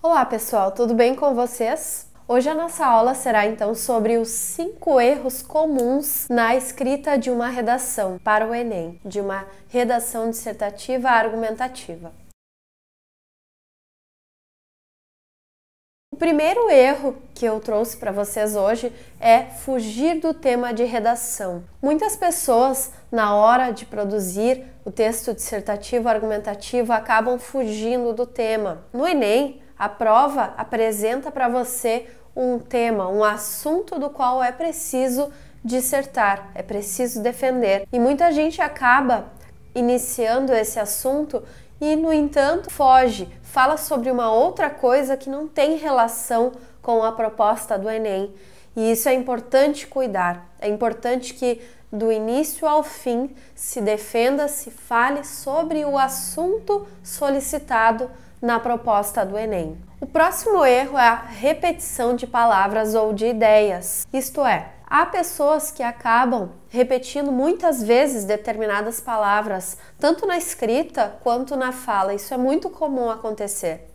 Olá pessoal, tudo bem com vocês? Hoje a nossa aula será então sobre os 5 erros comuns na escrita de uma redação para o Enem, de uma redação dissertativa argumentativa. O primeiro erro que eu trouxe para vocês hoje é fugir do tema de redação. Muitas pessoas, na hora de produzir o texto dissertativo argumentativo, acabam fugindo do tema. No Enem, a prova apresenta para você um tema, um assunto do qual é preciso dissertar, é preciso defender. E muita gente acaba iniciando esse assunto e, no entanto, foge, fala sobre uma outra coisa que não tem relação com a proposta do Enem. E isso é importante cuidar, é importante que do início ao fim se defenda, se fale sobre o assunto solicitado na proposta do Enem. O próximo erro é a repetição de palavras ou de ideias, isto é, há pessoas que acabam repetindo muitas vezes determinadas palavras, tanto na escrita quanto na fala. Isso é muito comum acontecer.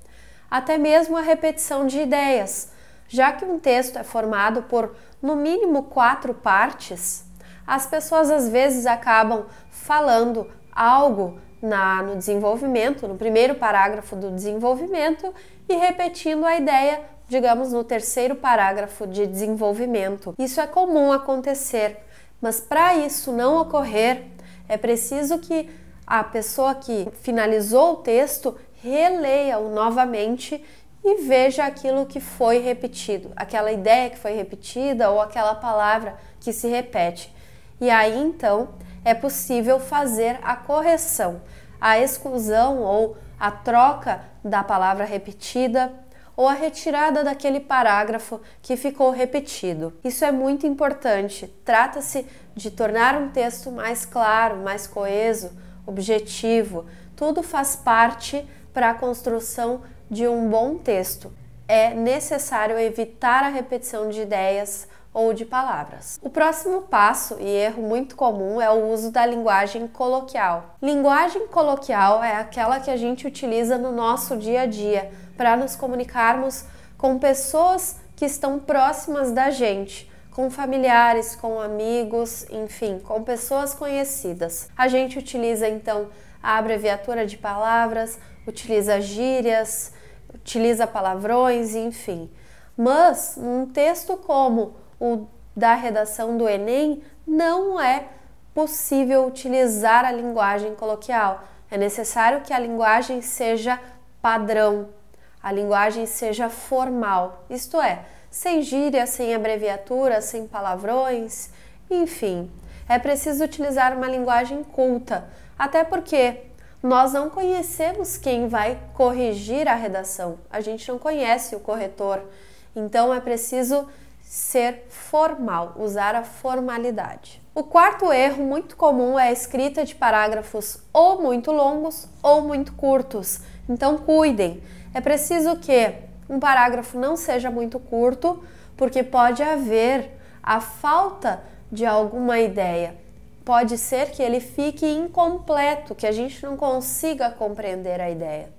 Até mesmo a repetição de ideias, já que um texto é formado por, no mínimo, 4 partes, as pessoas às vezes acabam falando algo no desenvolvimento, no primeiro parágrafo do desenvolvimento e repetindo a ideia, digamos, no terceiro parágrafo de desenvolvimento. Isso é comum acontecer, mas para isso não ocorrer, é preciso que a pessoa que finalizou o texto releia-o novamente e veja aquilo que foi repetido, aquela ideia que foi repetida ou aquela palavra que se repete. E aí, então, é possível fazer a correção, a exclusão ou a troca da palavra repetida ou a retirada daquele parágrafo que ficou repetido. Isso é muito importante. Trata-se de tornar um texto mais claro, mais coeso, objetivo. Tudo faz parte para a construção de um bom texto. É necessário evitar a repetição de ideias ou de palavras. O próximo passo e erro muito comum é o uso da linguagem coloquial. Linguagem coloquial é aquela que a gente utiliza no nosso dia a dia para nos comunicarmos com pessoas que estão próximas da gente, com familiares, com amigos, enfim, com pessoas conhecidas. A gente utiliza então a abreviatura de palavras, utiliza gírias, utiliza palavrões, enfim. Mas num texto como o da redação do Enem, não é possível utilizar a linguagem coloquial. É necessário que a linguagem seja padrão, a linguagem seja formal, isto é, sem gíria, sem abreviatura, sem palavrões, enfim. É preciso utilizar uma linguagem culta, até porque nós não conhecemos quem vai corrigir a redação, a gente não conhece o corretor, então é preciso ser formal, usar a formalidade. O quarto erro muito comum é a escrita de parágrafos ou muito longos ou muito curtos. Então cuidem, é preciso que um parágrafo não seja muito curto, porque pode haver a falta de alguma ideia. Pode ser que ele fique incompleto, que a gente não consiga compreender a ideia.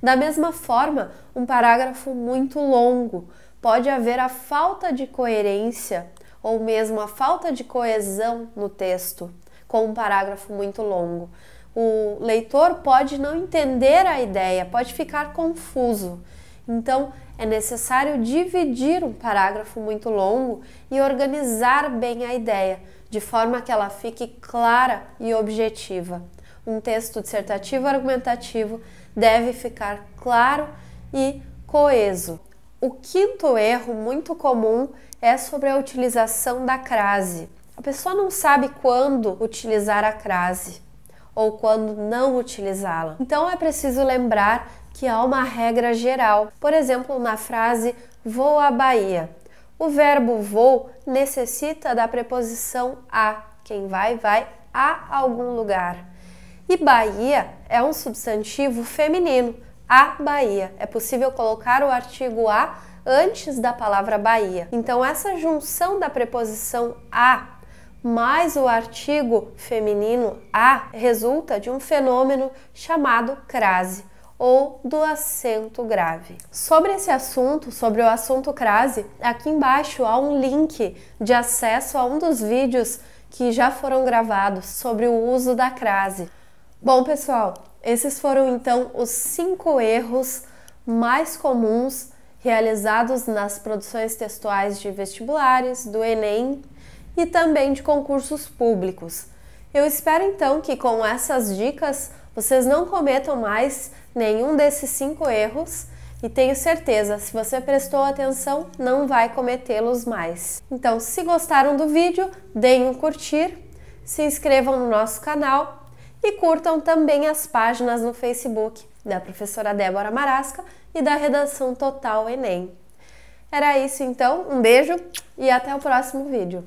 Da mesma forma, um parágrafo muito longo, pode haver a falta de coerência ou mesmo a falta de coesão no texto com um parágrafo muito longo. O leitor pode não entender a ideia, pode ficar confuso. Então, é necessário dividir um parágrafo muito longo e organizar bem a ideia, de forma que ela fique clara e objetiva. Um texto dissertativo argumentativo deve ficar claro e coeso. O quinto erro muito comum é sobre a utilização da crase. A pessoa não sabe quando utilizar a crase ou quando não utilizá-la. Então é preciso lembrar que há uma regra geral. Por exemplo, na frase vou à Bahia. O verbo vou necessita da preposição a. Quem vai, vai a algum lugar. E Bahia é um substantivo feminino. A Bahia. É possível colocar o artigo a antes da palavra Bahia. Então, essa junção da preposição a mais o artigo feminino a resulta de um fenômeno chamado crase, ou do acento grave. Sobre esse assunto, sobre o assunto crase, aqui embaixo há um link de acesso a um dos vídeos que já foram gravados sobre o uso da crase. Bom, pessoal, esses foram então os 5 erros mais comuns realizados nas produções textuais de vestibulares, do Enem e também de concursos públicos. Eu espero então que com essas dicas vocês não cometam mais nenhum desses 5 erros e tenho certeza, se você prestou atenção, não vai cometê-los mais. Então, se gostaram do vídeo, deem um curtir, se inscrevam no nosso canal e curtam também as páginas no Facebook da professora Débora Marasca e da Redação Total Enem. Era isso então, um beijo e até o próximo vídeo.